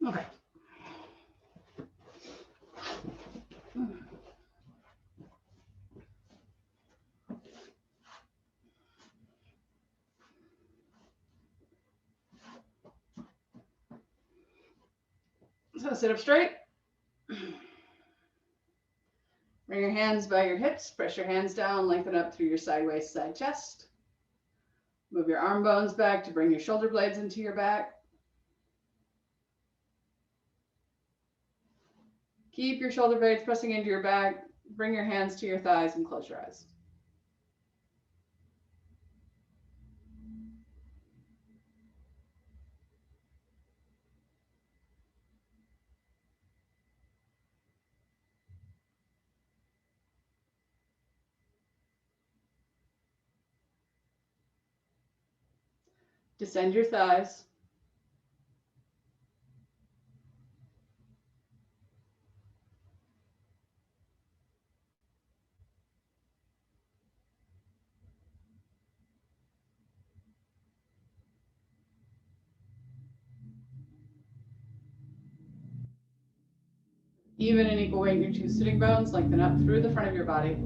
Okay. So sit up straight. Bring your hands by your hips. Press your hands down. Lengthen up through your side waist, side chest. Move your arm bones back to bring your shoulder blades into your back. Keep your shoulder blades pressing into your back. Bring your hands to your thighs and close your eyes. Descend your thighs. Even and equal weight in your two sitting bones. Lengthen up through the front of your body.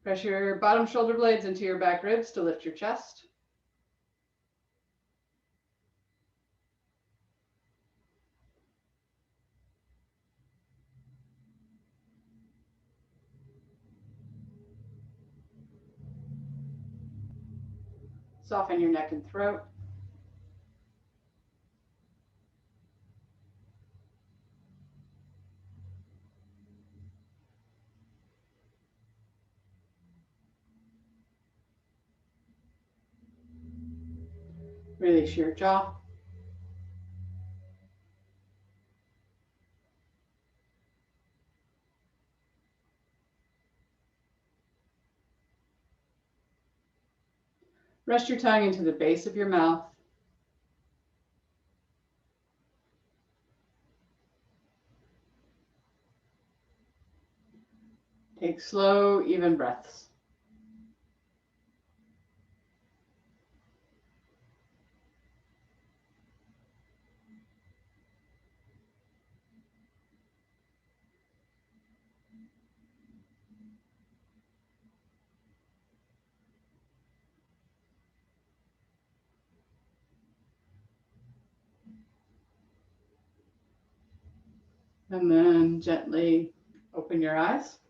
Press your bottom shoulder blades into your back ribs to lift your chest. Soften your neck and throat. Release your jaw. Rest your tongue into the base of your mouth. Take slow, even breaths. And then gently open your eyes.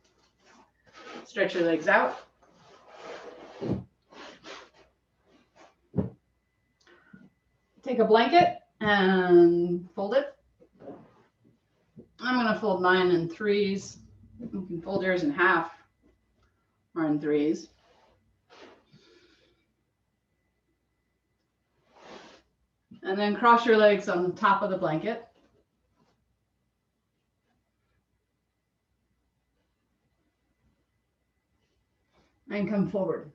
Stretch your legs out. Take a blanket and fold it. I'm going to fold mine in threes. You can fold yours in half or in threes. And then cross your legs on the top of the blanket. And come forward.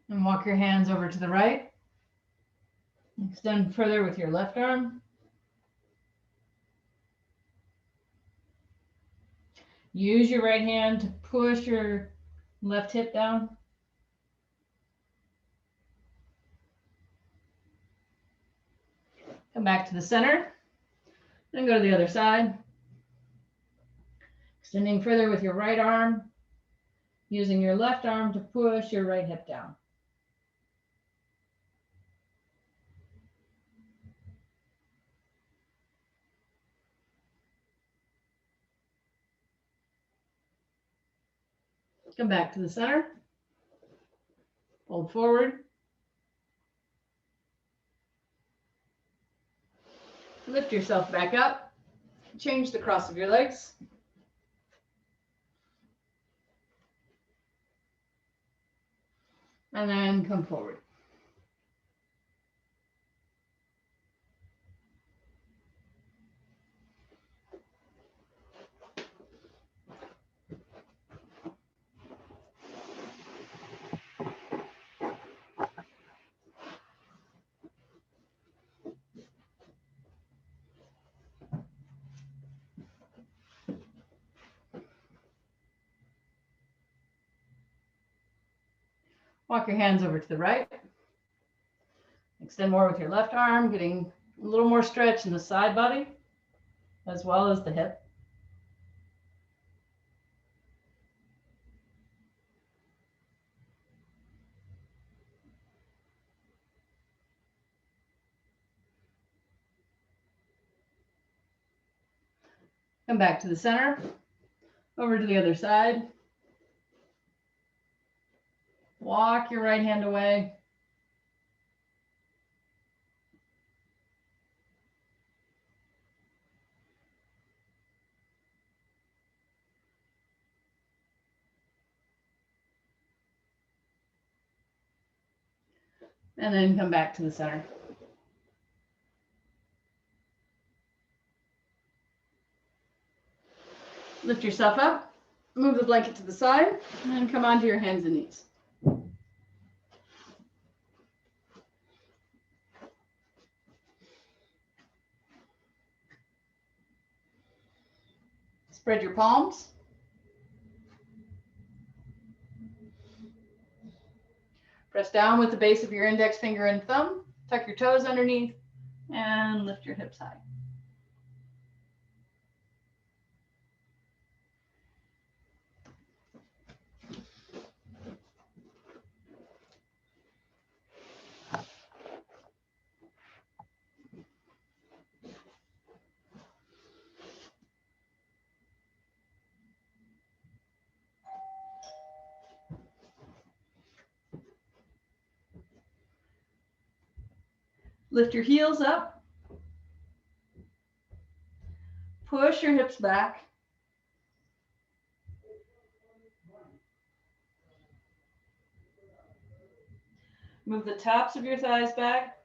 And walk your hands over to the right. Extend further with your left arm. Use your right hand to push your left hip down. Come back to the center. Then go to the other side. Extending further with your right arm. Using your left arm to push your right hip down. Come back to the center. Fold forward. Lift yourself back up. Change the cross of your legs. And then come forward. Walk your hands over to the right. Extend more with your left arm, getting a little more stretch in the side body as well as the hip. Come back to the center, over to the other side. Walk your right hand away. And then come back to the center. Lift yourself up, move the blanket to the side, and then come onto your hands and knees. Spread your palms. Press down with the base of your index finger and thumb. Tuck your toes underneath and lift your hips high. Lift your heels up. Push your hips back. Move the tops of your thighs back.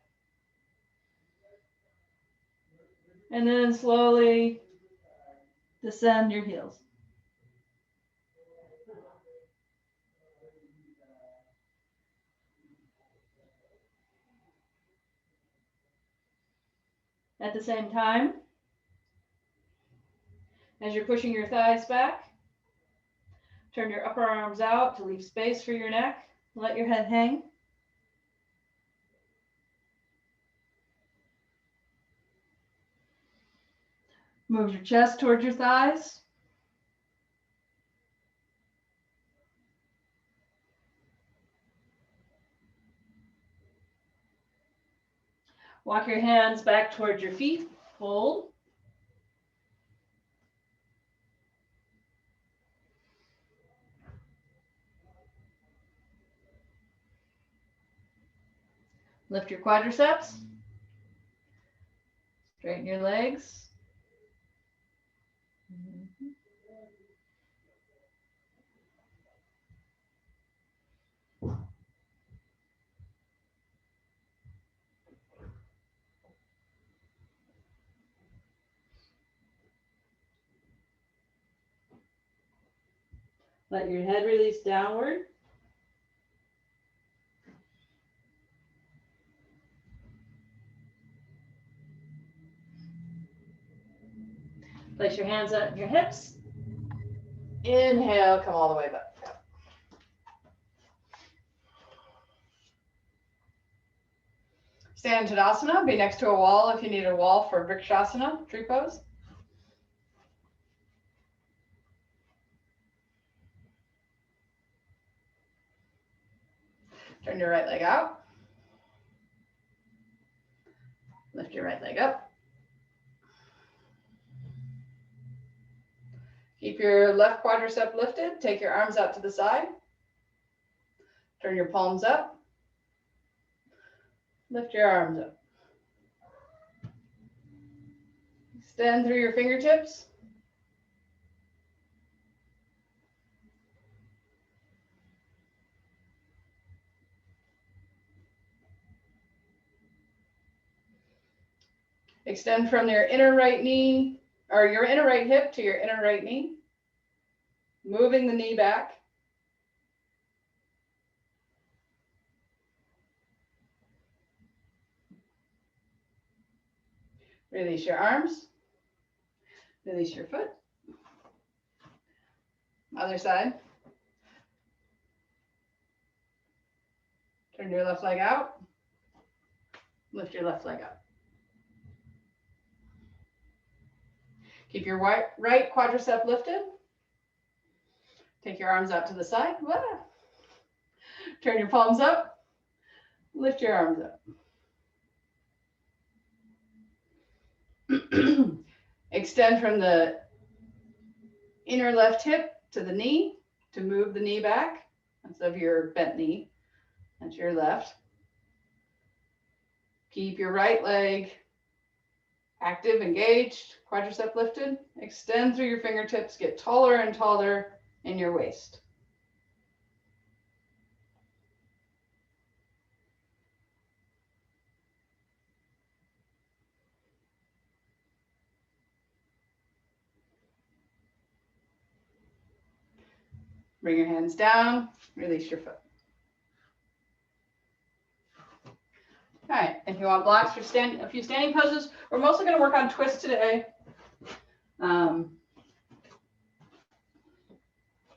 And then slowly descend your heels. At the same time, as you're pushing your thighs back, turn your upper arms out to leave space for your neck. Let your head hang. Move your chest towards your thighs. Walk your hands back towards your feet. Hold. Lift your quadriceps. Straighten your legs. Let your head release downward. Place your hands on your hips. Inhale, come all the way back. Stand Tadasana. Be next to a wall if you need a wall for Vrikshasana, tree pose. Turn your right leg out. Lift your right leg up. Keep your left quadricep lifted. Take your arms out to the side. Turn your palms up. Lift your arms up. Extend through your fingertips. Extend from your inner right knee, or your inner right hip to your inner right knee. Moving the knee back. Release your arms. Release your foot. Other side. Turn your left leg out. Lift your left leg up. Keep your right quadricep lifted. Take your arms out to the side. Whoa. Turn your palms up. Lift your arms up. Extend from the inner left hip to the knee to move the knee back. That's of your bent knee. That's your left. Keep your right leg active, engaged, quadricep lifted. Extend through your fingertips. Get taller and taller in your waist. Bring your hands down. Release your foot. All right, if you want blocks for a few standing poses, we're mostly going to work on twists today. Or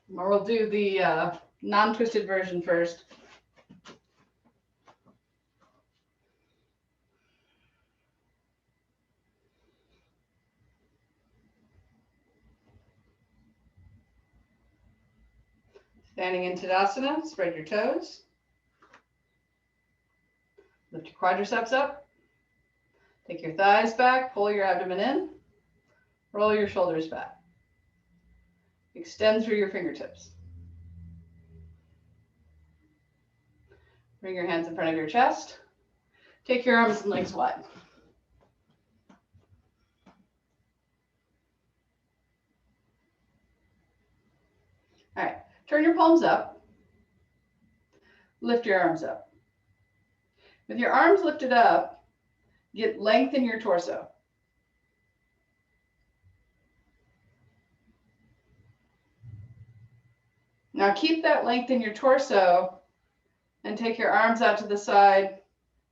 we'll do the non-twisted version first. Standing in Tadasana, spread your toes. Lift your quadriceps up. Take your thighs back, pull your abdomen in. Roll your shoulders back. Extend through your fingertips. Bring your hands in front of your chest. Take your arms and legs wide. All right, turn your palms up. Lift your arms up. With your arms lifted up, get length in your torso. Now keep that length in your torso and take your arms out to the side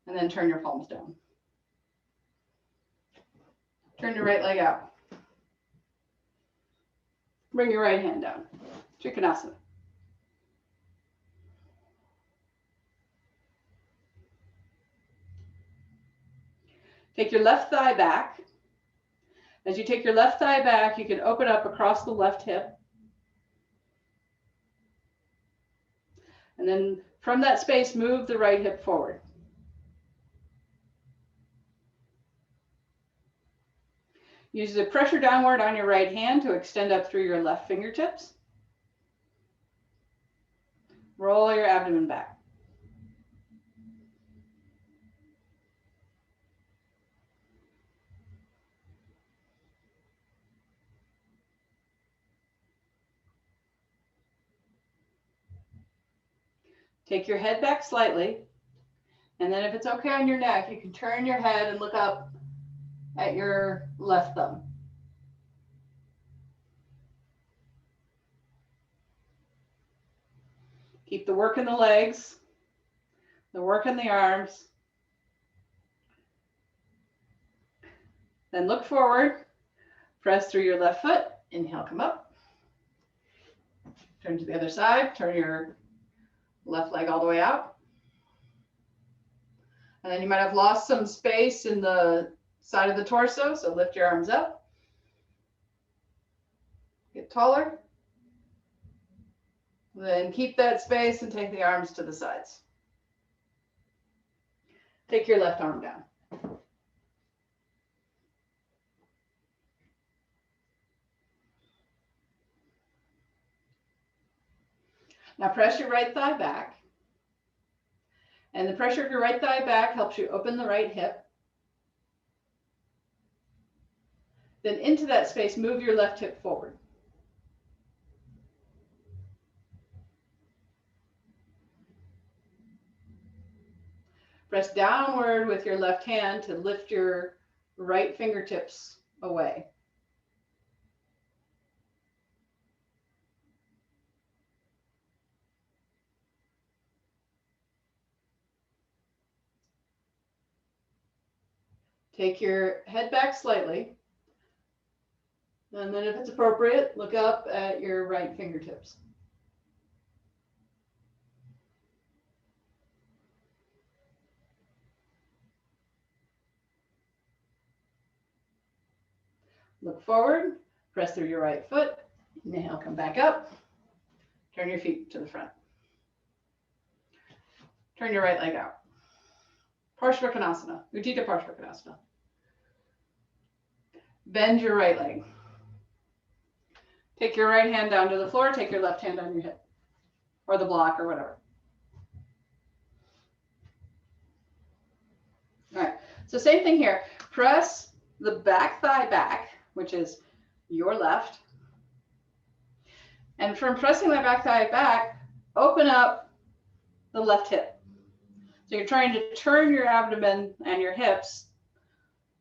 and then turn your palms down. Turn your right leg out. Bring your right hand down. Trikonasana. Take your left thigh back. As you take your left thigh back, you can open up across the left hip. And then from that space, move the right hip forward. Use the pressure downward on your right hand to extend up through your left fingertips. Roll your abdomen back. Take your head back slightly, and then if it's okay on your neck, you can turn your head and look up at your left thumb. Keep the work in the legs, the work in the arms. Then look forward, press through your left foot, inhale, come up. Turn to the other side, turn your left leg all the way out. And then you might have lost some space in the side of the torso, so lift your arms up. Get taller. Then keep that space and take the arms to the sides. Take your left arm down. Now press your right thigh back. And the pressure of your right thigh back helps you open the right hip. Then into that space, move your left hip forward. Press downward with your left hand to lift your right fingertips away. Take your head back slightly. And then if it's appropriate, look up at your right fingertips. Look forward, press through your right foot. Inhale, come back up. Turn your feet to the front. Turn your right leg out. Parshvakonasana, Utthita Parshvakonasana. Bend your right leg. Take your right hand down to the floor, take your left hand on your hip, or the block, or whatever. All right, so same thing here. Press the back thigh back, which is your left. And from pressing that back thigh back, open up the left hip. So you're trying to turn your abdomen and your hips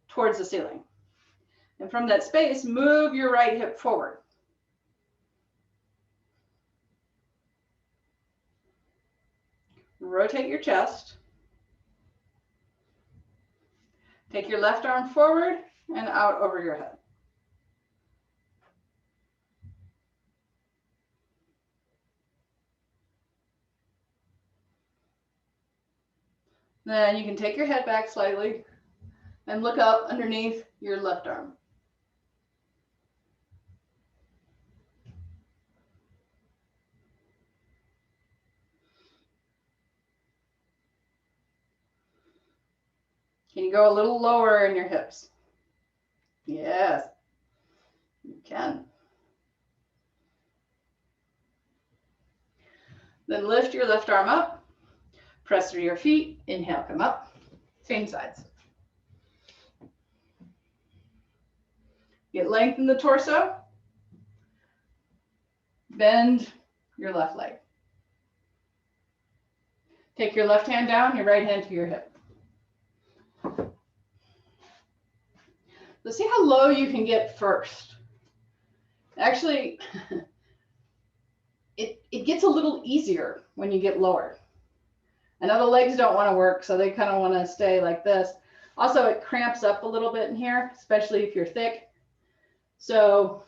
towards the ceiling. And from that space, move your right hip forward. Rotate your chest. Take your left arm forward and out over your head. Then you can take your head back slightly and look up underneath your left arm. Can you go a little lower in your hips? Yes, you can. Then lift your left arm up, press through your feet, inhale, come up, same sides. Get length in the torso, bend your left leg. Take your left hand down, your right hand to your hip. Let's see how low you can get first. Actually, it gets a little easier when you get lower. I know the legs don't want to work, so they kind of want to stay like this. Also, it cramps up a little bit in here, especially if you're thick. So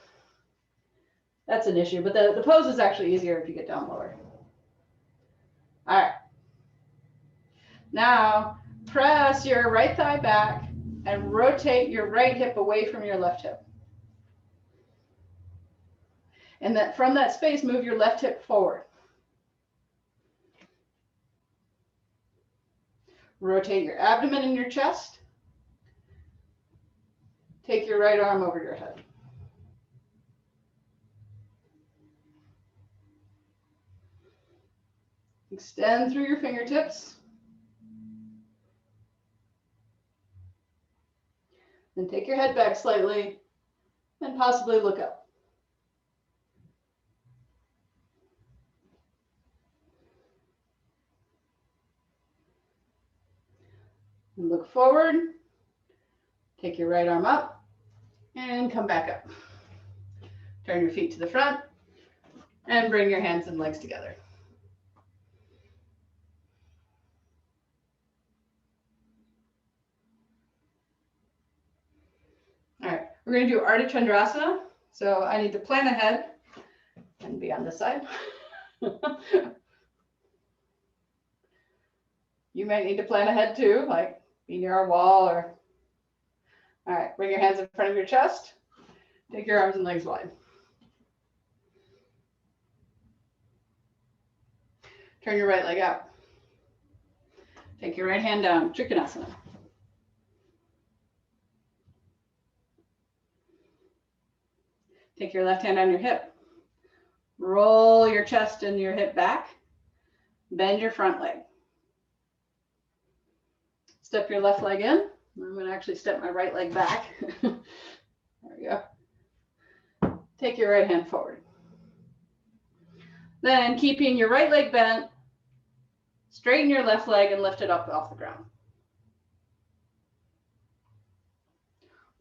that's an issue, but the pose is actually easier if you get down lower. All right. Now, press your right thigh back and rotate your right hip away from your left hip. And that from that space, move your left hip forward. Rotate your abdomen and your chest. Take your right arm over your head. Extend through your fingertips. Then take your head back slightly and possibly look up. And look forward. Take your right arm up and come back up. Turn your feet to the front and bring your hands and legs together. All right, we're going to do Ardha Chandrasana. So I need to plan ahead and be on this side. You might need to plan ahead too, like be near a wall or. All right, bring your hands in front of your chest. Take your arms and legs wide. Turn your right leg out. Take your right hand down, Trikonasana. Take your left hand on your hip. Roll your chest and your hip back. Bend your front leg. Step your left leg in. I'm going to actually step my right leg back. There we we go. Take your right hand forward. Then keeping your right leg bent, straighten your left leg and lift it up off the ground.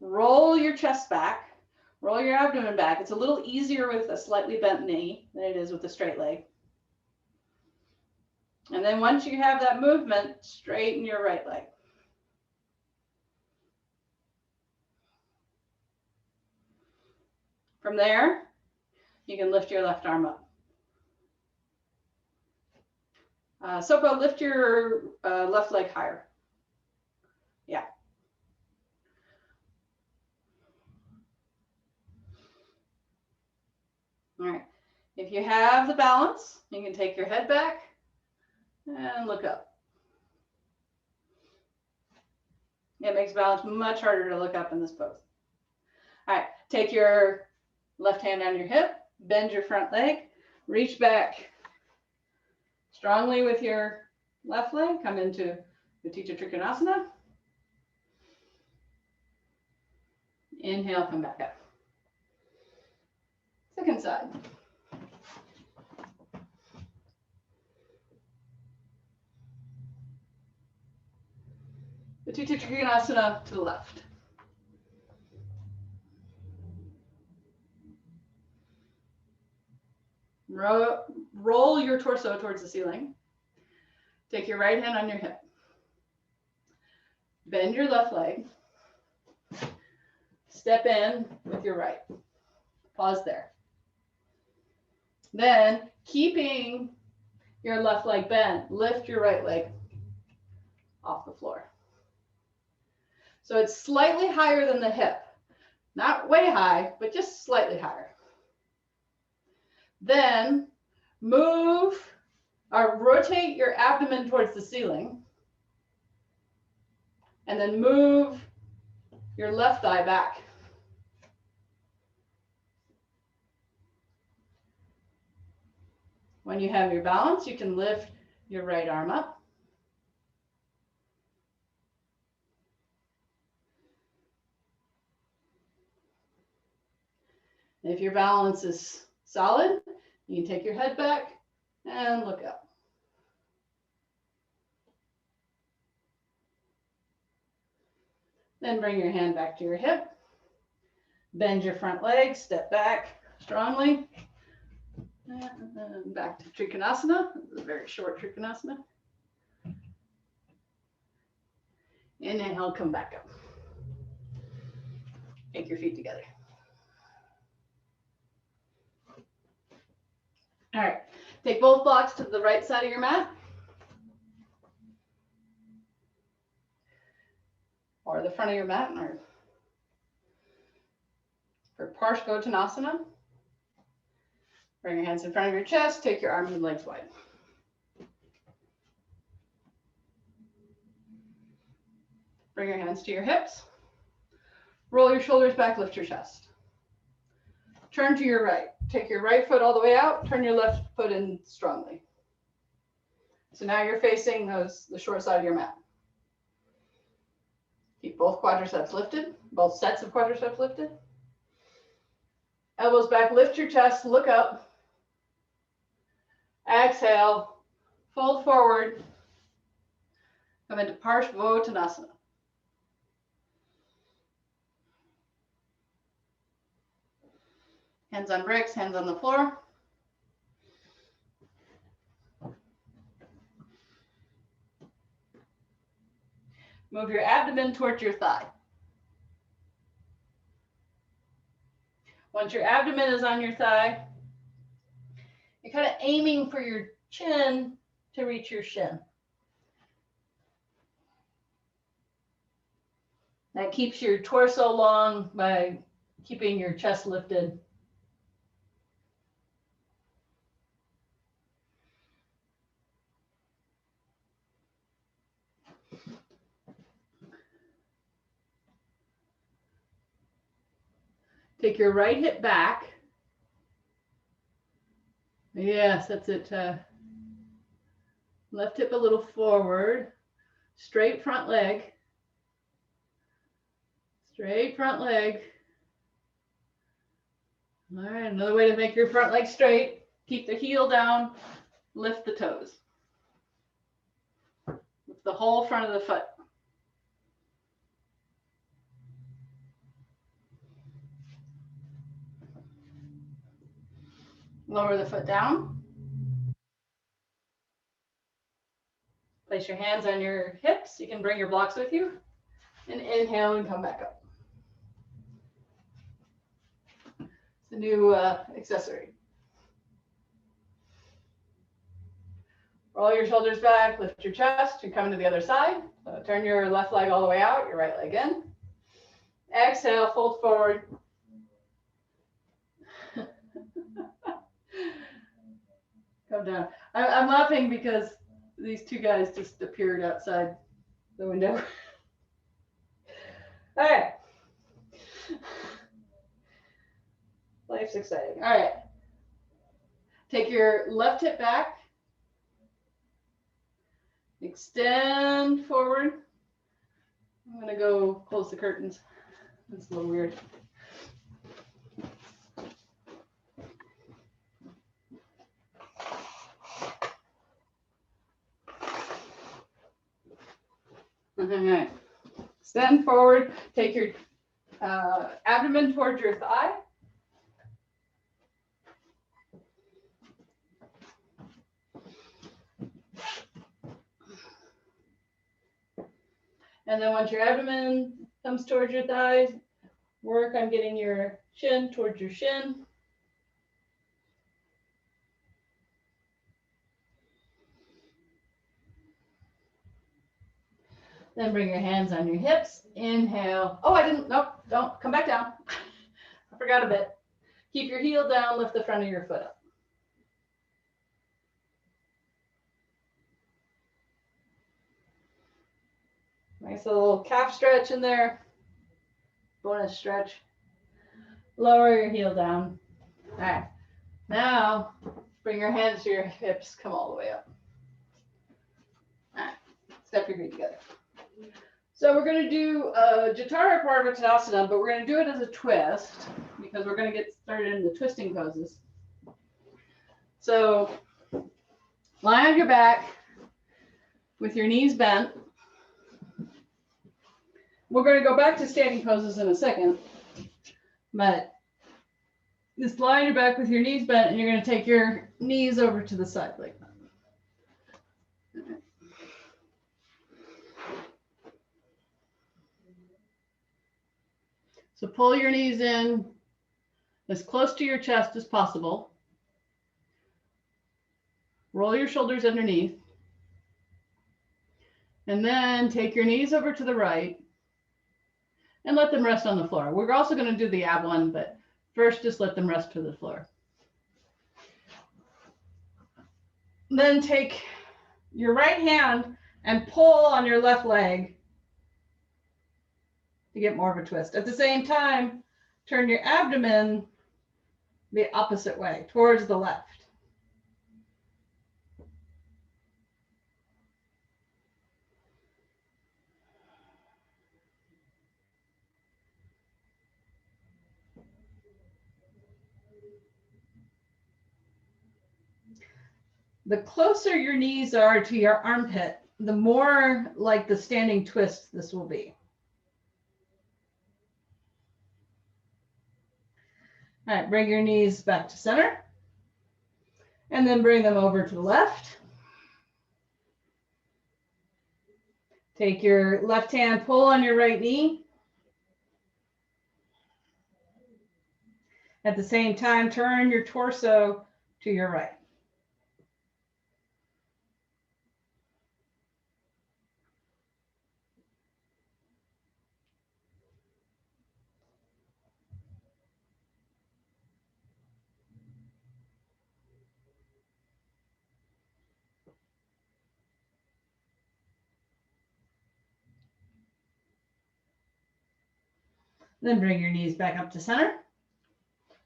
Roll your chest back, roll your abdomen back. It's a little easier with a slightly bent knee than it is with a straight leg. And then once you have that movement, straighten your right leg. From there, you can lift your left arm up. Sopo, lift your left leg higher. Yeah. All right. If you have the balance, you can take your head back and look up. It makes balance much harder to look up in this pose. All right. Take your left hand on your hip, bend your front leg, reach back strongly with your left leg, come into Utthita Trikonasana. Inhale, come back up. Second side. Utthita Trikonasana to the left. Roll your torso towards the ceiling. Take your right hand on your hip. Bend your left leg. Step in with your right. Pause there. Then, keeping your left leg bent, lift your right leg off the floor. So it's slightly higher than the hip. Not way high, but just slightly higher. Then move or rotate your abdomen towards the ceiling. And then move your left thigh back. When you have your balance, you can lift your right arm up. If your balance is solid, you can take your head back and look up. Then bring your hand back to your hip. Bend your front leg, step back strongly. And back to Trikonasana. This is a very short Trikonasana. Inhale, come back up. Take your feet together. All right, take both blocks to the right side of your mat. Or the front of your mat, or for Parshvottanasana. Bring your hands in front of your chest, take your arms and legs wide. Bring your hands to your hips. Roll your shoulders back, lift your chest. Turn to your right. Take your right foot all the way out, turn your left foot in strongly. So now you're facing the short side of your mat. Keep both quadriceps lifted, both sets of quadriceps lifted. Elbows back, lift your chest, look up. Exhale, fold forward. Come into Parshvottanasana. Hands on bricks, hands on the floor. Move your abdomen towards your thigh. Once your abdomen is on your thigh, you're kind of aiming for your chin to reach your shin. That keeps your torso long by keeping your chest lifted. Take your right hip back. Yes, that's it. Left hip a little forward. Straight front leg. Straight front leg. All right, another way to make your front leg straight. Keep the heel down, lift the toes. Lift the whole front of the foot. Lower the foot down. Place your hands on your hips. You can bring your blocks with you. And inhale and come back up. It's a new accessory. Roll your shoulders back, lift your chest. You're coming to the other side. So turn your left leg all the way out, your right leg in. Exhale, fold forward. Come down. I'm laughing because these two guys just appeared outside the window. All right. Life's exciting. All right. Take your left hip back. Extend forward. I'm going to go close the curtains. That's a little weird. Okay. Extend forward. Take your abdomen towards your thigh. And then once your abdomen comes towards your thighs, work on getting your chin towards your shin. Then bring your hands on your hips. Inhale. Oh, nope, don't, come back down. I forgot a bit. Keep your heel down, lift the front of your foot up. Nice little calf stretch in there. Bonus stretch. Lower your heel down. All right. Now, bring your hands to your hips, come all the way up. All right. Step your feet together. So we're going to do Jatara Parvattanasana, but we're going to do it as a twist because we're going to get started in the twisting poses. So lie on your back with your knees bent. We're going to go back to standing poses in a second, but just lie on your back with your knees bent, and you're going to take your knees over to the side like that. So pull your knees in as close to your chest as possible. Roll your shoulders underneath. And then take your knees over to the right and let them rest on the floor. We're also going to do the ab one, but first just let them rest to the floor. Then take your right hand and pull on your left leg to get more of a twist. At the same time, turn your abdomen the opposite way, towards the left. The closer your knees are to your armpit, the more like the standing twist this will be. All right, bring your knees back to center. And then bring them over to the left. Take your left hand, pull on your right knee. At the same time, turn your torso to your right. Then bring your knees back up to center.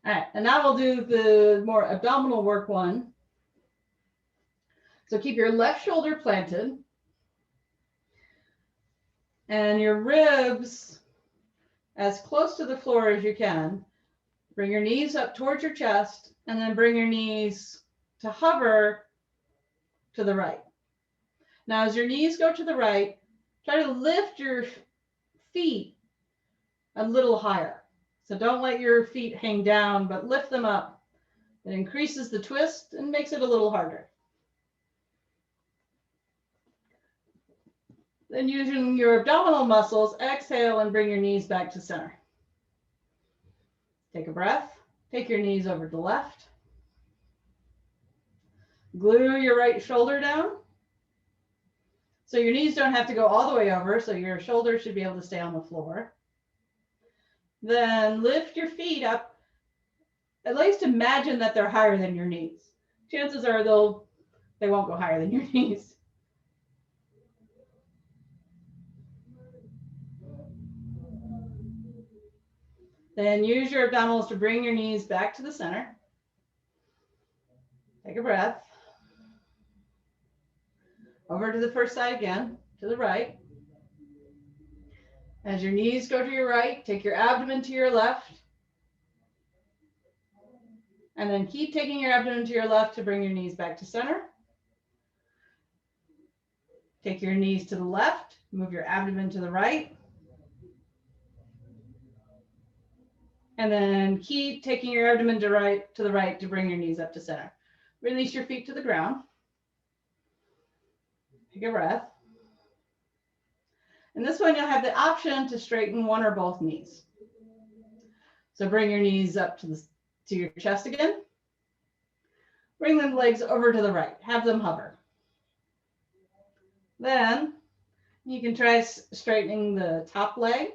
All right, and now we'll do the more abdominal work one. So keep your left shoulder planted and your ribs as close to the floor as you can. Bring your knees up towards your chest and then bring your knees to hover to the right. Now, as your knees go to the right, try to lift your feet a little higher. So don't let your feet hang down, but lift them up. It increases the twist and makes it a little harder. Then using your abdominal muscles, exhale and bring your knees back to center. Take a breath. Take your knees over to the left. Glue your right shoulder down. So your knees don't have to go all the way over, so your shoulders should be able to stay on the floor. Then lift your feet up. At least imagine that they're higher than your knees. Chances are they won't go higher than your knees. Then use your abdominals to bring your knees back to the center. Take a breath. Over to the first side again, to the right. As your knees go to your right, take your abdomen to your left. And then keep taking your abdomen to your left to bring your knees back to center. Take your knees to the left, move your abdomen to the right. And then keep taking your abdomen to the right to bring your knees up to center. Release your feet to the ground. Take a breath. And this one, you'll have the option to straighten one or both knees. So bring your knees up to your chest again. Bring the legs over to the right. Have them hover. Then you can try straightening the top leg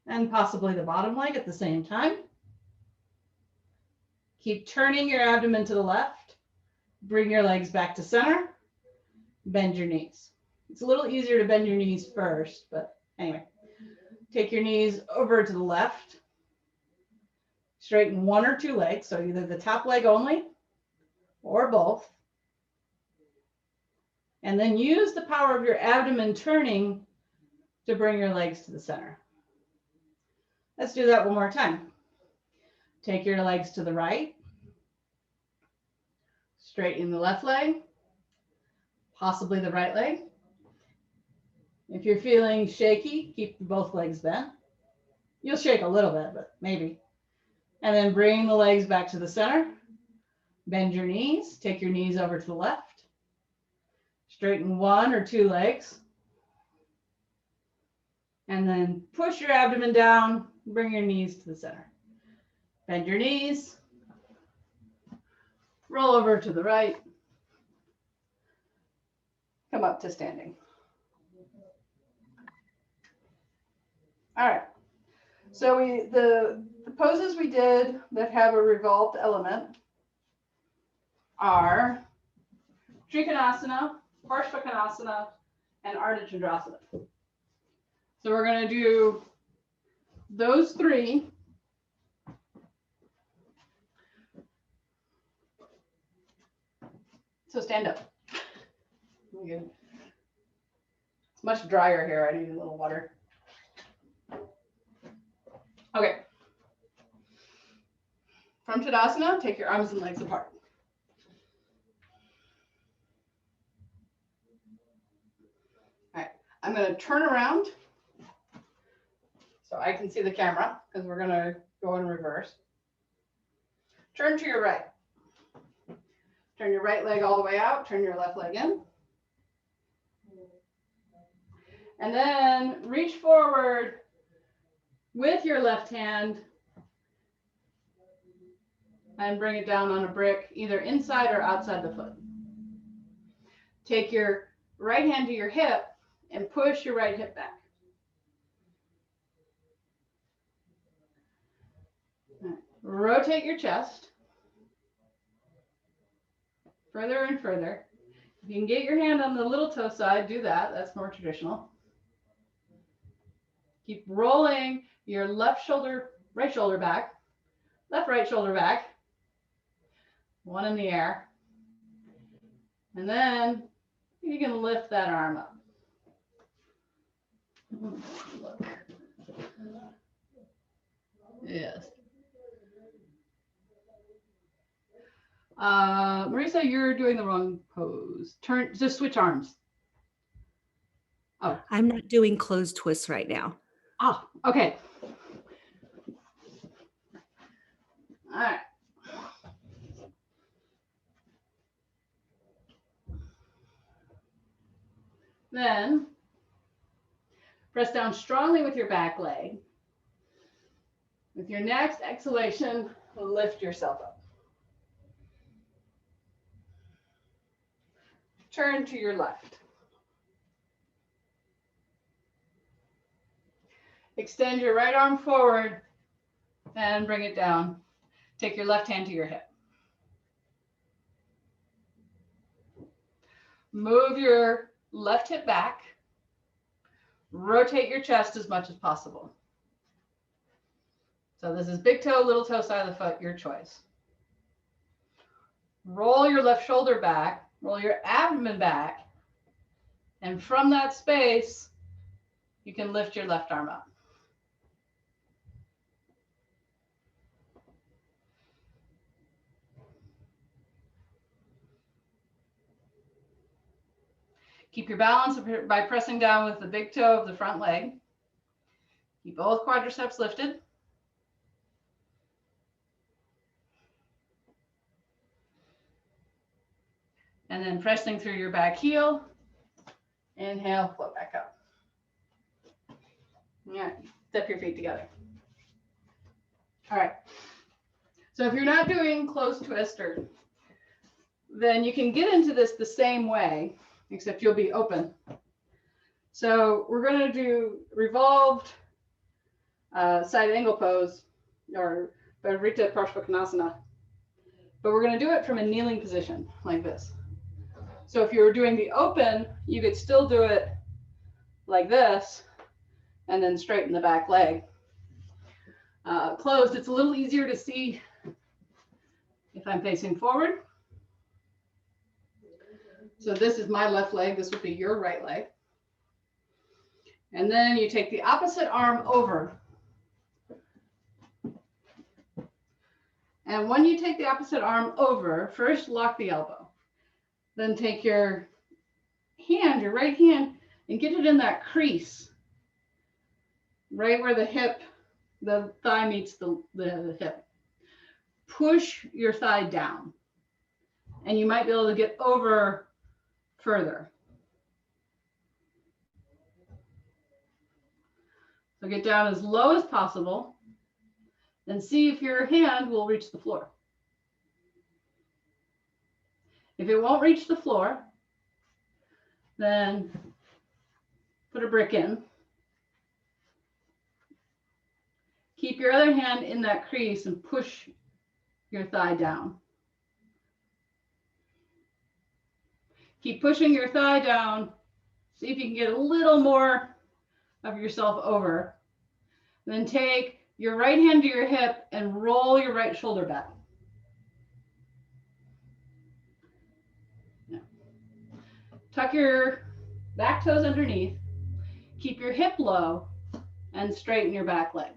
and possibly the bottom leg at the same time. Keep turning your abdomen to the left. Bring your legs back to center. Bend your knees. It's a little easier to bend your knees first, but anyway. Take your knees over to the left. Straighten one or two legs, so either the top leg only or both. And then use the power of your abdomen turning to bring your legs to the center. Let's do that one more time. Take your legs to the right. Straighten the left leg, possibly the right leg. If you're feeling shaky, keep both legs bent. You'll shake a little bit, but maybe. And then bring the legs back to the center. Bend your knees. Take your knees over to the left. Straighten one or two legs. And then push your abdomen down. Bring your knees to the center. Bend your knees. Roll over to the right. Come up to standing. All right. So the poses we did that have a revolved element are Trikonasana, Parshvakonasana, and Ardha Chandrasana. So we're going to do those three. So stand up. Good. It's much drier here. I need a little water. Okay. From Tadasana, take your arms and legs apart. All right. I'm going to turn around so I can see the camera because we're going to go in reverse. Turn to your right. Turn your right leg all the way out. Turn your left leg in. And then reach forward with your left hand and bring it down on a brick, either inside or outside the foot. Take your right hand to your hip and push your right hip back. Right. Rotate your chest further and further. If you can get your hand on the little toe side, do that. That's more traditional. Keep rolling your left shoulder, right shoulder back, left, right shoulder back. One in the air. And then you can lift that arm up. Look. Yes. Marisa, you're doing the wrong pose. Turn, just switch arms. Oh. I'm not doing closed twists right now. Ah, okay. All right. Then press down strongly with your back leg. With your next exhalation, lift yourself up. Turn to your left. Extend your right arm forward and bring it down. Take your left hand to your hip. Move your left hip back. Rotate your chest as much as possible. So this is big toe, little toe, side of the foot, your choice. Roll your left shoulder back, roll your abdomen back, and from that space, you can lift your left arm up. Keep your balance by pressing down with the big toe of the front leg. Keep both quadriceps lifted. And then pressing through your back heel. Inhale, float back up. Yeah, step your feet together. All right. So if you're not doing closed twister, then you can get into this the same way, except you'll be open. So we're going to do revolved side angle pose, or Parvrita Parshvakonasana. But we're going to do it from a kneeling position like this. So if you were doing the open, you could still do it like this and then straighten the back leg. Closed, it's a little easier to see if I'm facing forward. So this is my left leg. This would be your right leg. And then you take the opposite arm over. And when you take the opposite arm over, first lock the elbow. Then take your hand, your right hand, and get it in that crease, right where the hip, the thigh meets the hip. Push your thigh down, and you might be able to get over further. So get down as low as possible, then see if your hand will reach the floor. If it won't reach the floor, then put a brick in. Keep your other hand in that crease and push your thigh down. Keep pushing your thigh down. See if you can get a little more of yourself over. Then take your right hand to your hip and roll your right shoulder back. Tuck your back toes underneath. Keep your hip low and straighten your back leg.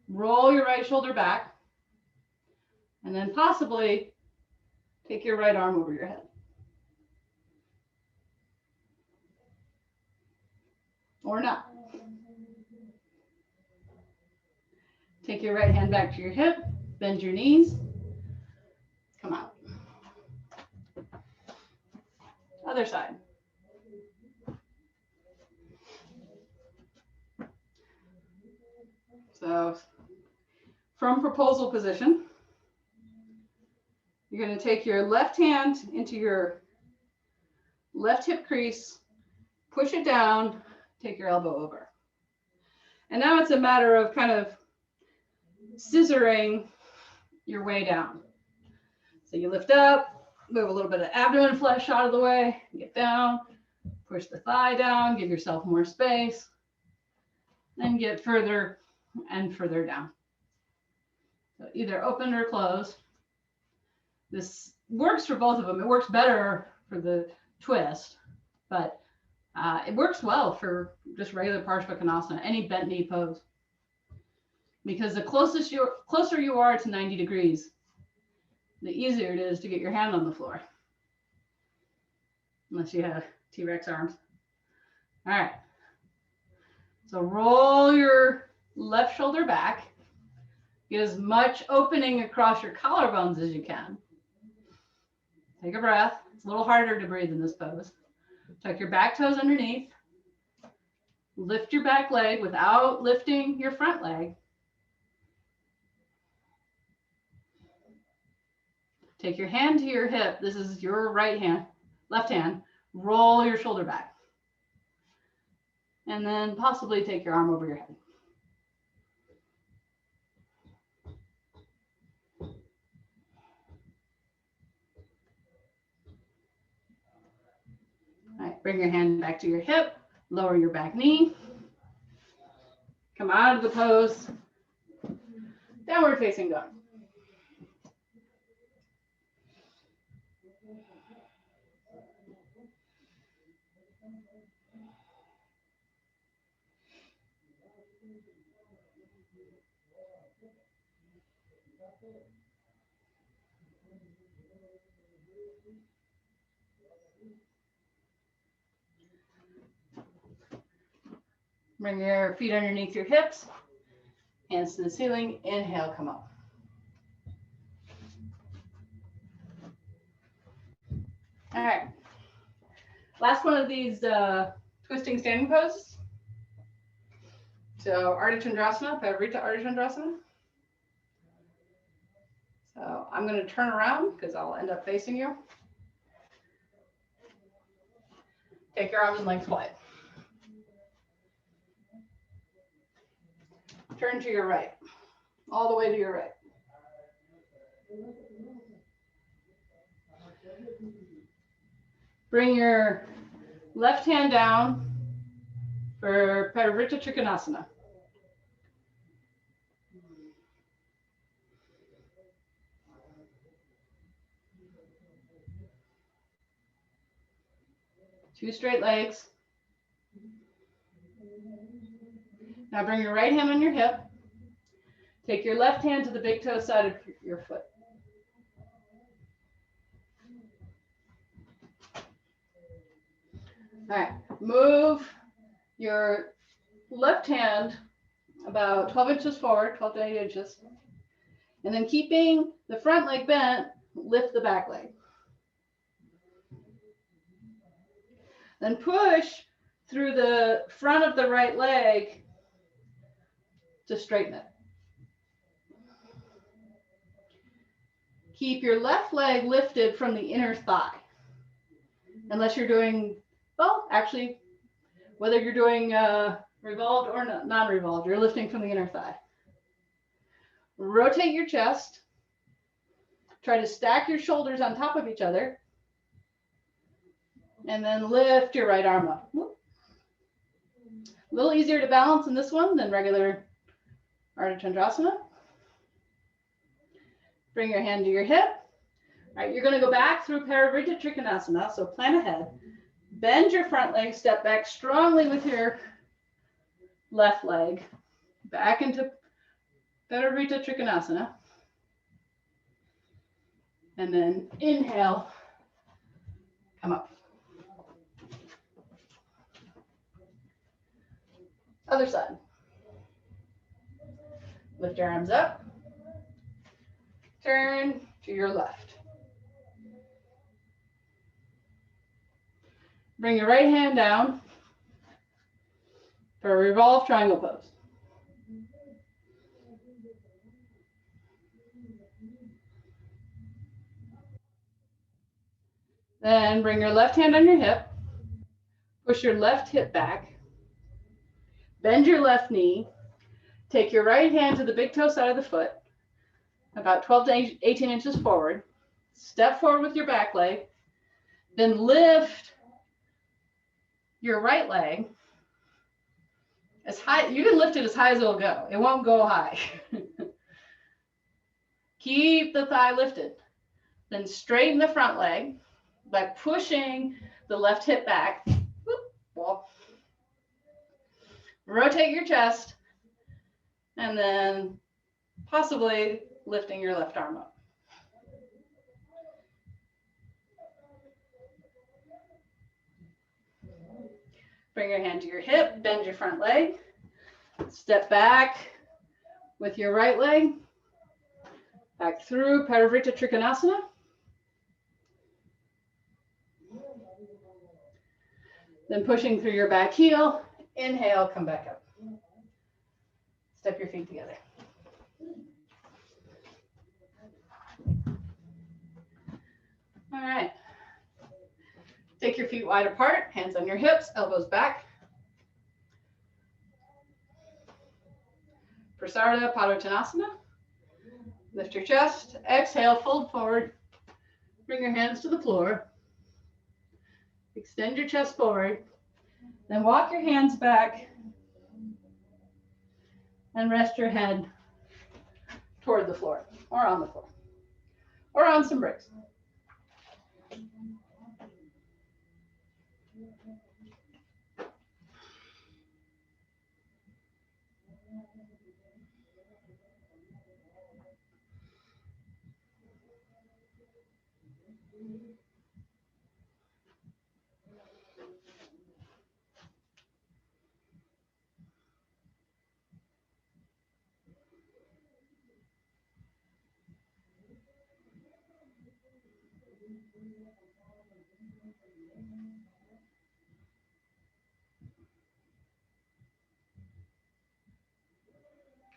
Roll your right shoulder back, and then possibly take your right arm over your head. Or not. Take your right hand back to your hip, bend your knees, come out. Other side. So from proposal position, you're going to take your left hand into your left hip crease, push it down, take your elbow over. And now it's a matter of kind of scissoring your way down. So you lift up, move a little bit of abdomen flesh out of the way, get down, push the thigh down, give yourself more space, then get further and further down. So either open or closed. This works for both of them. It works better for the twist, but It works well for just regular Parshvakonasana, any bent knee pose. Because the closer you are to 90 degrees, the easier it is to get your hand on the floor. Unless you have T-Rex arms. All right. So roll your left shoulder back. Get as much opening across your collarbones as you can. Take a breath. It's a little harder to breathe in this pose. Tuck your back toes underneath. Lift your back leg without lifting your front leg. Take your hand to your hip. This is your right hand, left hand. Roll your shoulder back. And then possibly take your arm over your head. All right, bring your hand back to your hip. Lower your back knee. Come out of the pose. Downward facing dog. Bring your feet underneath your hips, hands to the ceiling. Inhale, come up. All right. Last one of these twisting standing poses. So Ardha Chandrasana, Parivrtta Ardha Chandrasana. So I'm going to turn around because I'll end up facing you. Take your arms and legs wide. Turn to your right, all the way to your right. Bring your left hand down for Parivrtta Trikonasana. Two straight legs. Now bring your right hand on your hip. Take your left hand to the big toe side of your foot. All right, move your left hand about 12 inches forward, 12 to 8 inches. And then keeping the front leg bent, lift the back leg. Then push through the front of the right leg to straighten it. Keep your left leg lifted from the inner thigh. Unless you're doing, well, actually, whether you're doing revolved or non-revolved, you're lifting from the inner thigh. Rotate your chest. Try to stack your shoulders on top of each other. And then lift your right arm up. A little easier to balance in this one than regular Ardha Chandrasana. Bring your hand to your hip. All right, you're going to go back through Parivrtta Trikonasana, so plan ahead. Bend your front leg, step back strongly with your left leg, back into Parivrtta Trikonasana. And then inhale, come up. Other side. Lift your arms up. Turn to your left. Bring your right hand down for a revolved triangle pose. Then bring your left hand on your hip. Push your left hip back. Bend your left knee. Take your right hand to the big toe side of the foot, about 12 to 18 inches forward. Step forward with your back leg. Then lift your right leg as high. You can lift it as high as it'll go. It won't go high. Keep the thigh lifted. Then straighten the front leg by pushing the left hip back. Whoop, Rotate your chest, and then possibly lifting your left arm up. Bring your hand to your hip, bend your front leg, step back with your right leg, back through Parivrtta Trikonasana. Then pushing through your back heel, inhale, come back up. Step your feet together. All right. Take your feet wide apart, hands on your hips, elbows back. Prasarada Padottanasana. Lift your chest, exhale, fold forward. Bring your hands to the floor. Extend your chest forward. Then walk your hands back and rest your head toward the floor or on the floor or on some bricks.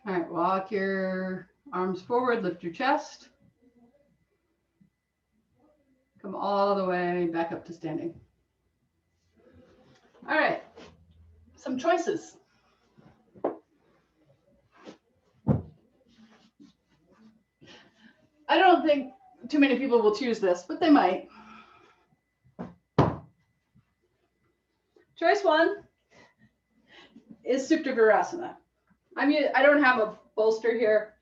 All right, walk your arms forward, lift your chest. Come all the way back up to standing. All right, some choices. I don't think too many people will choose this, but they might. Choice one is Supta Virasana. I don't have a bolster here,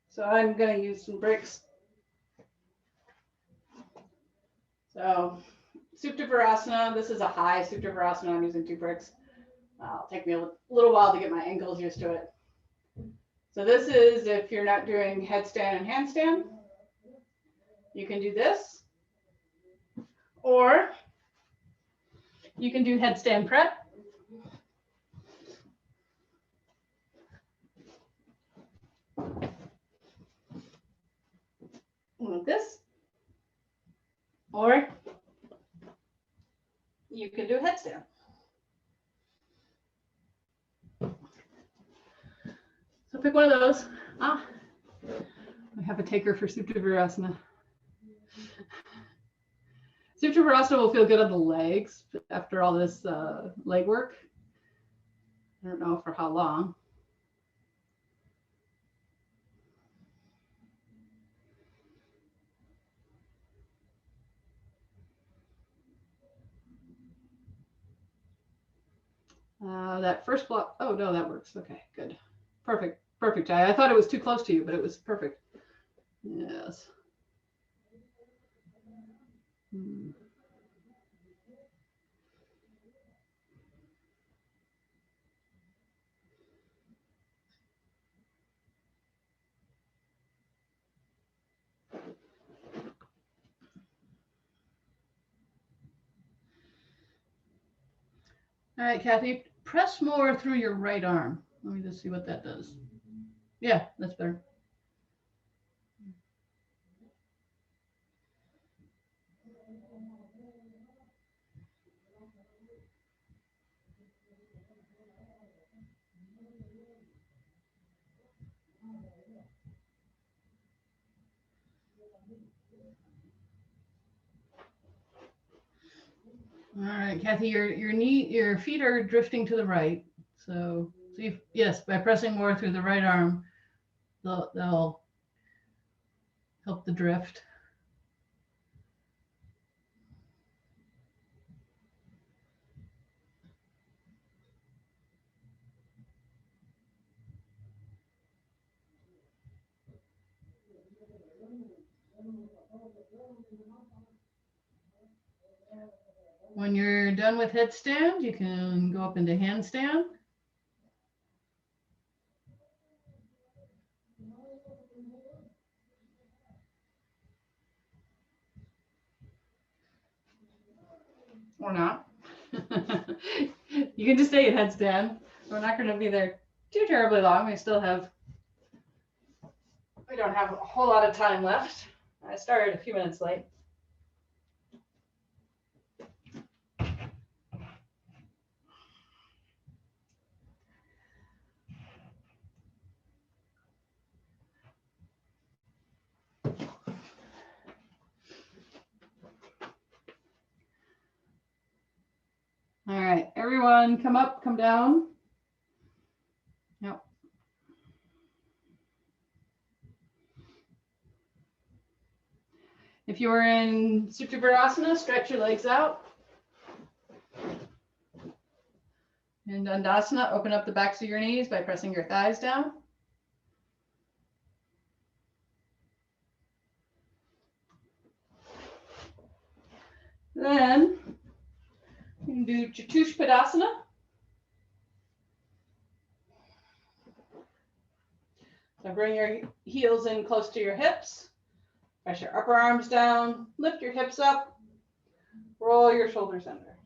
so I'm going to use some bricks. So Supta Virasana, this is a high Supta Virasana. I'm using 2 bricks. It'll take me a little while to get my ankles used to it. So this is if you're not doing headstand and handstand. You can do this, or you can do headstand prep. Like this, or you can do headstand. So pick one of those. I have a taker for Supta Virasana. Supta Virasana will feel good on the legs after all this leg work. I don't know for how long. That first block, oh no, that works. Okay, good. Perfect, perfect. I thought it was too close to you, but it was perfect. Yes. All right, Kathy, press more through your right arm. Let me just see what that does. Yeah, that's better. All right, Kathy, your feet are drifting to the right. So yes, by pressing more through the right arm, they'll help the drift. When you're done with headstand, you can go up into handstand. or not. You can just stay in headstand. We're not going to be there too terribly long. We don't have a whole lot of time left. I started a few minutes late. All right, everyone come up, come down. Yep. If you're in Supta Virasana, stretch your legs out. In Dandasana, open up the backs of your knees by pressing your thighs down. Then you can do Chatushpadasana. So bring your heels in close to your hips. Press your upper arms down. Lift your hips up. Roll your shoulders under.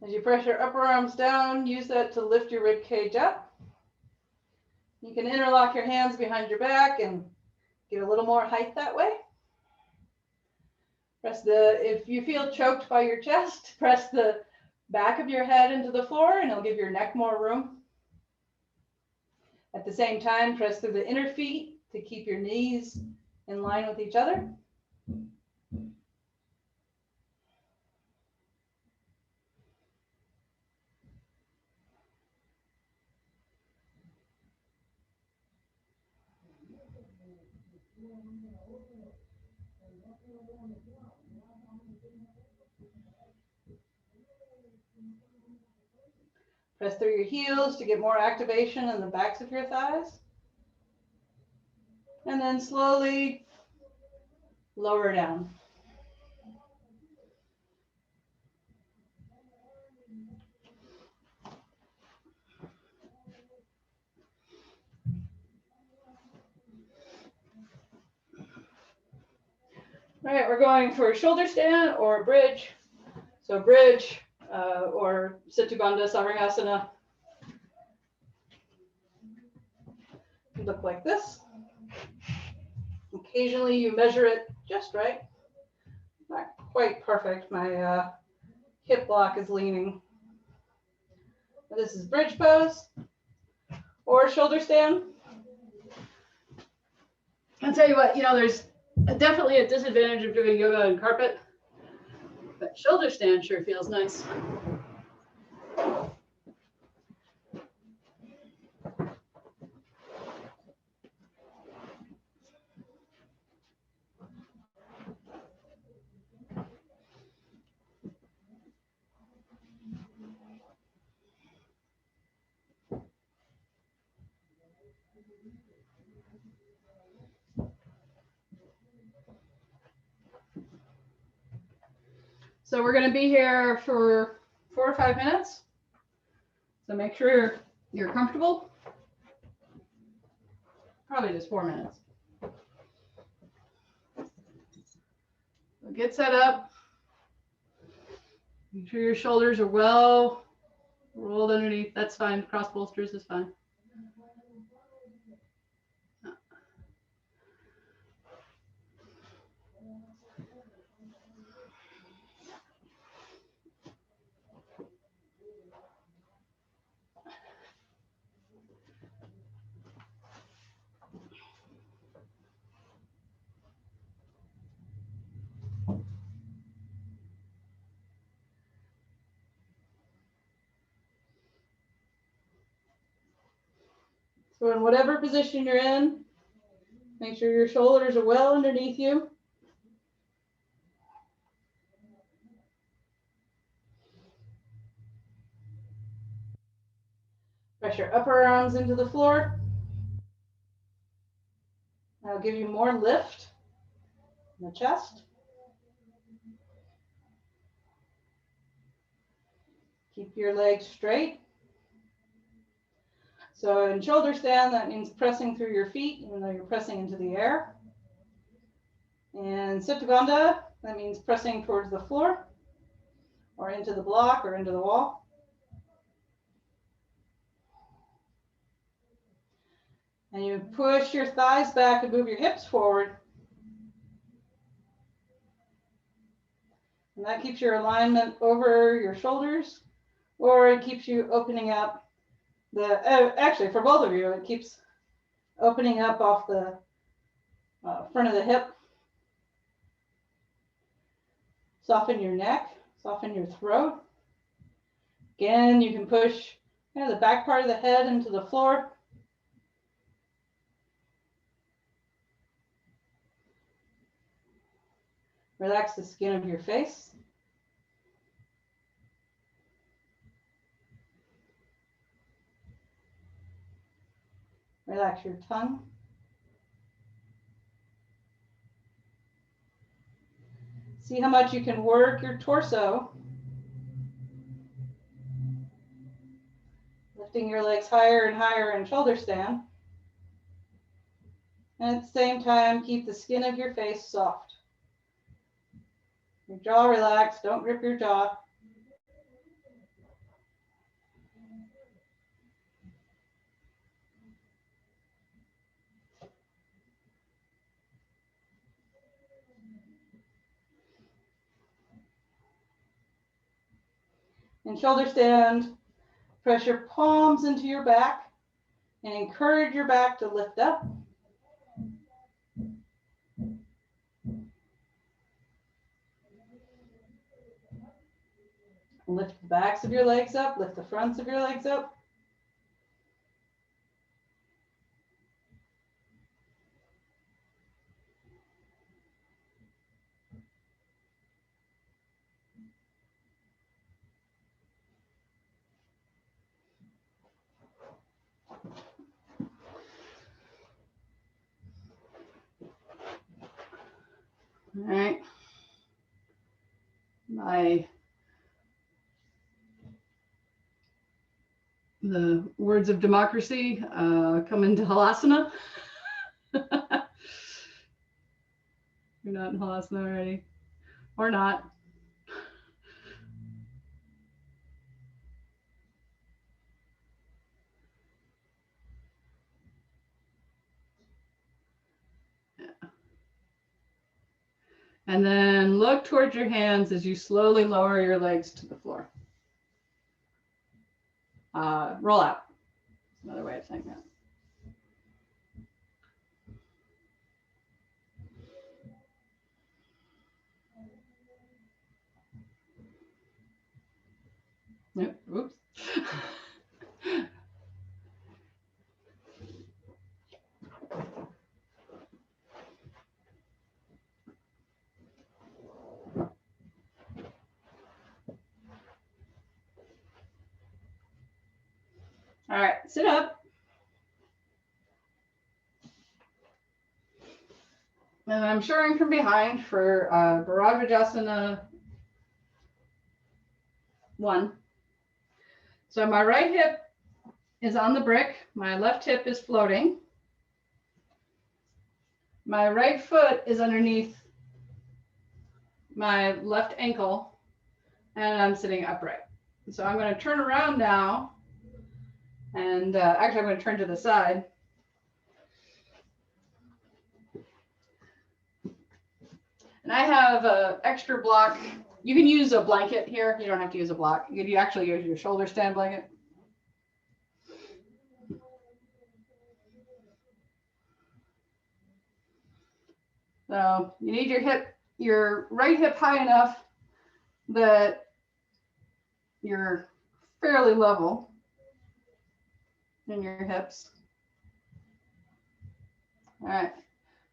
As you press your upper arms down, use that to lift your rib cage up. You can interlock your hands behind your back and get a little more height that way. If you feel choked by your chest, press the back of your head into the floor and it'll give your neck more room. At the same time, press through the inner feet to keep your knees in line with each other. Press through your heels to get more activation in the backs of your thighs. And then slowly lower down. All right, we're going for a shoulder stand or a bridge. So bridge or Setu Bandha Sarvangasana. Look like this. Occasionally you measure it just right. Not quite perfect. My hip block is leaning. This is bridge pose or shoulder stand. I'll tell you what, there's definitely a disadvantage of doing yoga on carpet, but shoulder stand sure feels nice. So we're going to be here for 4 or 5 minutes. So make sure you're comfortable. Probably just 4 minutes. So get set up. Make sure your shoulders are well rolled underneath. That's fine. Cross bolsters is fine. So in whatever position you're in, make sure your shoulders are well underneath you. Press your upper arms into the floor. That'll give you more lift in the chest. Keep your legs straight. So in shoulder stand, that means pressing through your feet, even though you're pressing into the air. And Supta Bandha, that means pressing towards the floor or into the block or into the wall. And you push your thighs back and move your hips forward. And that keeps your alignment over your shoulders, or it keeps you opening up actually for both of you, it keeps opening up off the front of the hip. Soften your neck, soften your throat. Again, you can push the back part of the head into the floor. Relax the skin of your face. Relax your tongue. See how much you can work your torso. Lifting your legs higher and higher in shoulder stand. And at the same time, keep the skin of your face soft. Your jaw relaxed, don't grip your jaw. In shoulder stand, press your palms into your back and encourage your back to lift up. Lift the backs of your legs up, lift the fronts of your legs up. All right. The words of democracy come into Halasana. You're not in Halasana already, or not. Yeah. And then look towards your hands as you slowly lower your legs to the floor. Roll out. That's another way of saying that. Nope. Oops. All right, sit up. And I'm showing from behind for Bharadvajasana 1. So my right hip is on the brick. My left hip is floating. My right foot is underneath my left ankle, and I'm sitting upright. So I'm going to turn around now. And actually, I'm going to turn to the side. And I have an extra block. You can use a blanket here. You don't have to use a block. You can actually use your shoulder stand blanket. So you need your right hip high enough that you're fairly level in your hips. All right,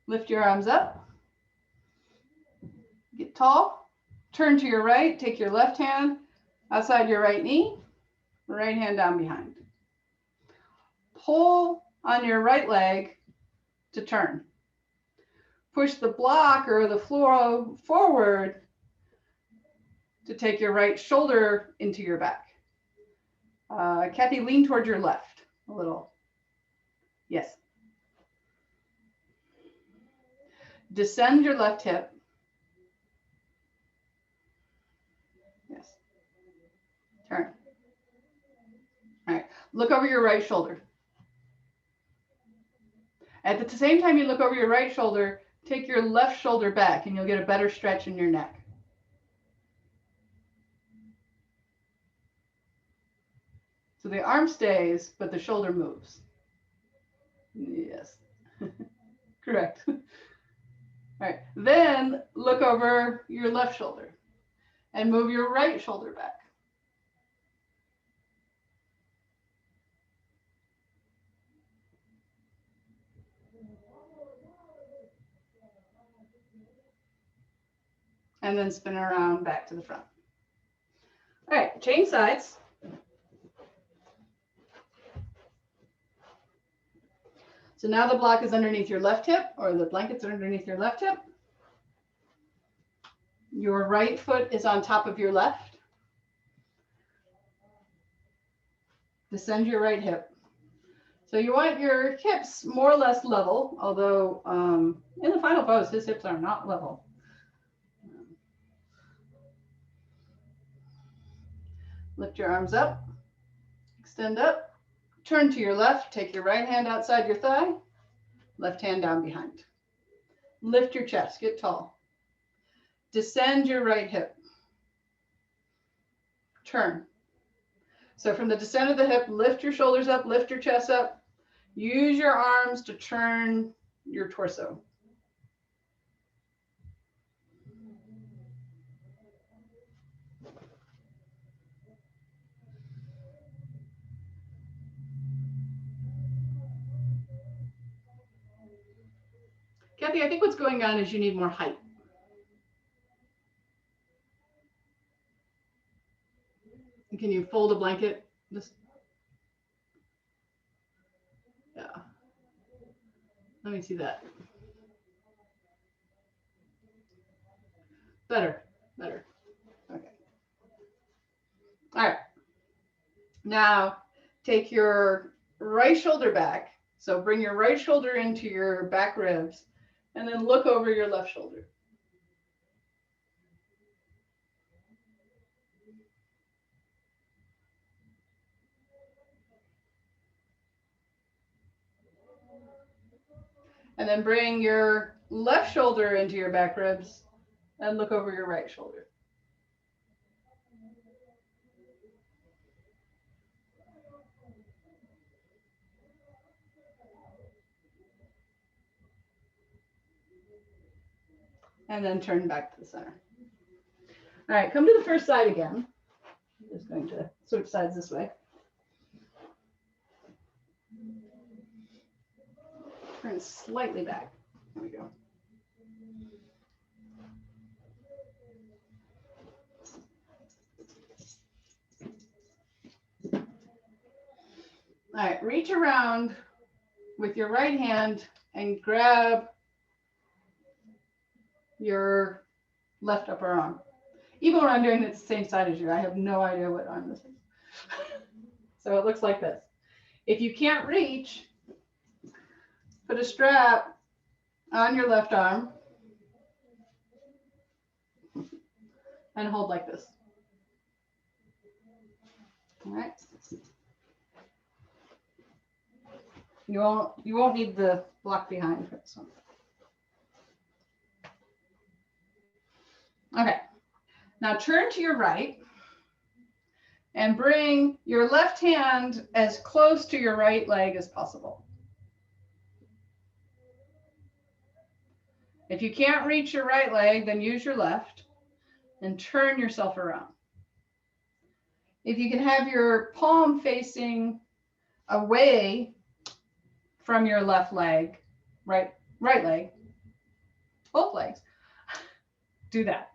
lift your arms up. Get tall. Turn to your right. Take your left hand outside your right knee. Right hand down behind. Pull on your right leg to turn. Push the block or the floor forward to take your right shoulder into your back. Kathy, lean towards your left a little. Yes. Descend your left hip. Yes. Turn. All right. Look over your right shoulder. At the same time you look over your right shoulder, take your left shoulder back and you'll get a better stretch in your neck. So the arm stays, but the shoulder moves. Yes. Correct. All right. Then look over your left shoulder and move your right shoulder back. And then spin around back to the front. All right, change sides. So now the block is underneath your left hip, or the blankets are underneath your left hip. Your right foot is on top of your left. Descend your right hip. So you want your hips more or less level, although in the final pose, his hips are not level. Lift your arms up, extend up, turn to your left, take your right hand outside your thigh, left hand down behind. Lift your chest, get tall. Descend your right hip. Turn. So from the descent of the hip, lift your shoulders up, lift your chest up. Use your arms to turn your torso. Kathy, I think what's going on is you need more height. Can you fold a blanket? Just, yeah. Let me see that. Better, better. Okay. All right. Now take your right shoulder back. So bring your right shoulder into your back ribs and then look over your left shoulder. And then bring your left shoulder into your back ribs and look over your right shoulder. And then turn back to the center. All right, come to the first side again. I'm just going to switch sides this way. Turn slightly back. There we go. All right, reach around with your right hand and grab your left upper arm. Even when I'm doing it the same side as you, I have no idea what arm this is. So it looks like this. If you can't reach, put a strap on your left arm and hold like this. All right. You won't need the block behind for this one. Okay. Now turn to your right and bring your left hand as close to your right leg as possible. If you can't reach your right leg, then use your left and turn yourself around. If you can have your palm facing away from your left leg, right leg, both legs, do that.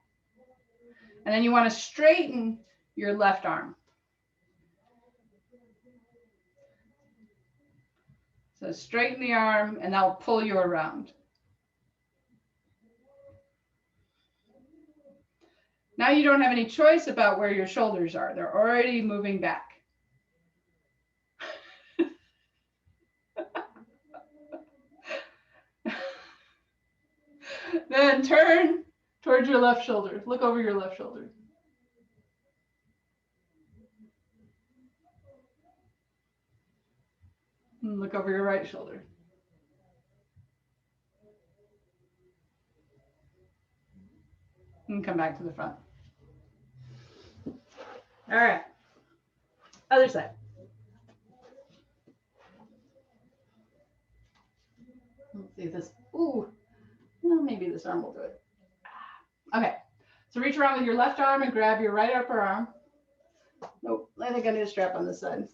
And then you want to straighten your left arm. So straighten the arm and that'll pull you around. Now you don't have any choice about where your shoulders are. They're already moving back. Then turn towards your left shoulder. Look over your left shoulder. And look over your right shoulder. And come back to the front. All right. Other side. Let's see if this, ooh, well, maybe this arm will do it. Okay, so reach around with your left arm and grab your right upper arm. Nope, I think I need a strap on this side.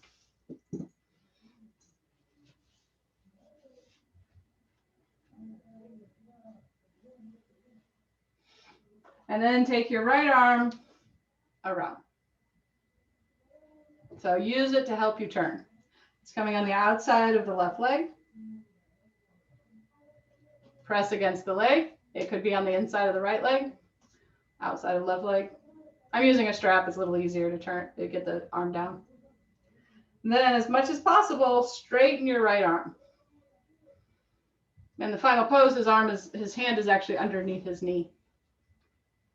And then take your right arm around. So use it to help you turn. It's coming on the outside of the left leg. Press against the leg. It could be on the inside of the right leg, outside of the left leg. I'm using a strap. It's a little easier to turn, to get the arm down. And then as much as possible, straighten your right arm. And the final pose, his hand is actually underneath his knee.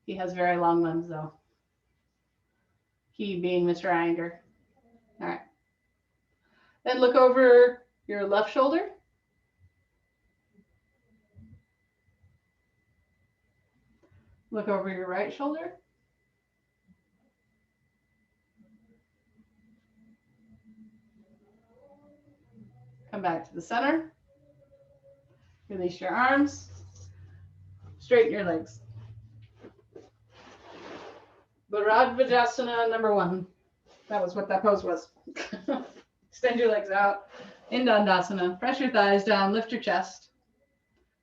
He has very long limbs though. He being Mr. Iyengar. All right. Then look over your left shoulder. Look over your right shoulder. Come back to the center. Release your arms. Straighten your legs. Bharadvajasana number 1. That was what that pose was. Extend your legs out. In Dandasana. Press your thighs down. Lift your chest.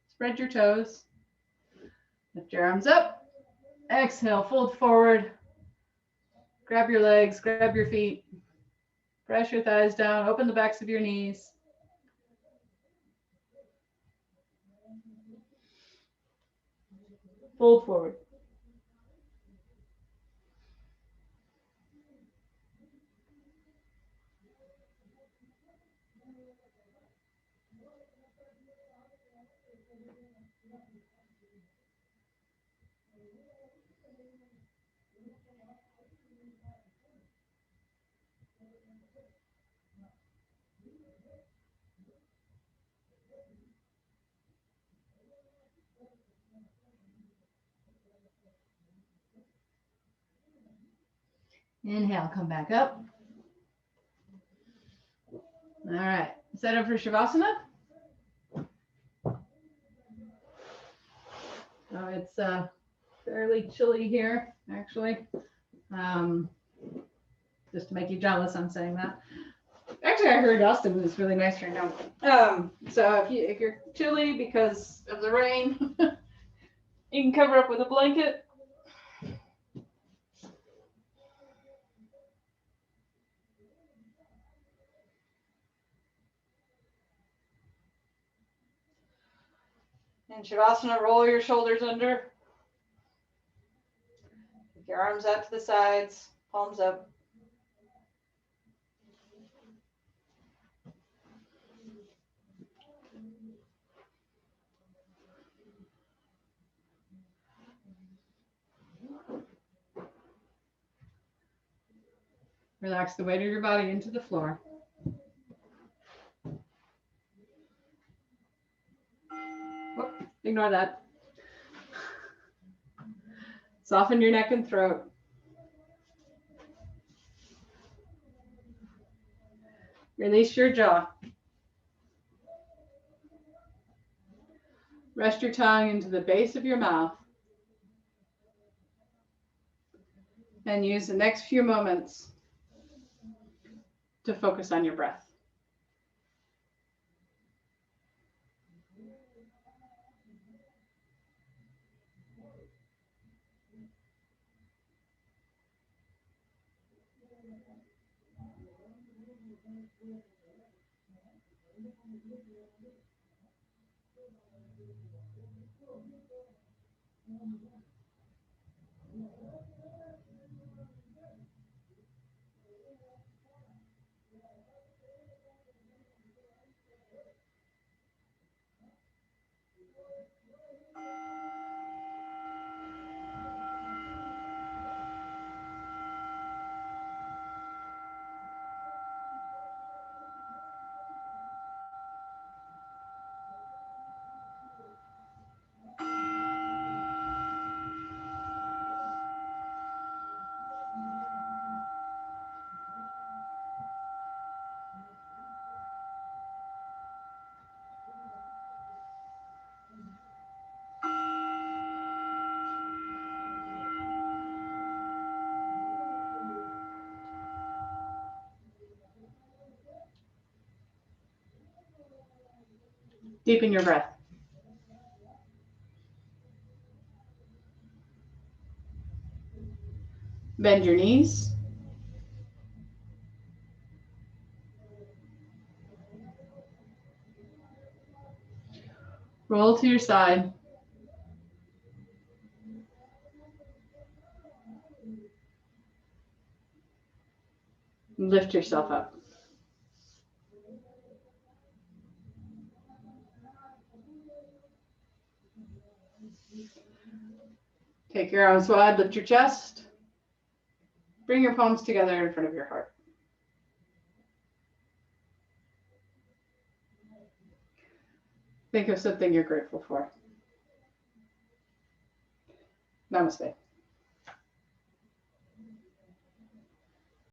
Spread your toes. Lift your arms up. Exhale. Fold forward. Grab your legs. Grab your feet. Press your thighs down. Open the backs of your knees. Fold forward. Inhale, come back up. All right, set up for Shavasana. Oh, it's fairly chilly here, actually. Just to make you jealous, I'm saying that. Actually, I heard Austin was really nice right now. So if you're chilly because of the rain, you can cover up with a blanket. In Shavasana, roll your shoulders under. Take your arms out to the sides, palms up. Relax the weight of your body into the floor. Whoop, ignore that. Soften your neck and throat. Release your jaw. Rest your tongue into the base of your mouth. And use the next few moments to focus on your breath. Deepen your breath. Bend your knees. Roll to your side. Lift yourself up. Take your arms wide, lift your chest. Bring your palms together in front of your heart. Think of something you're grateful for. Namaste.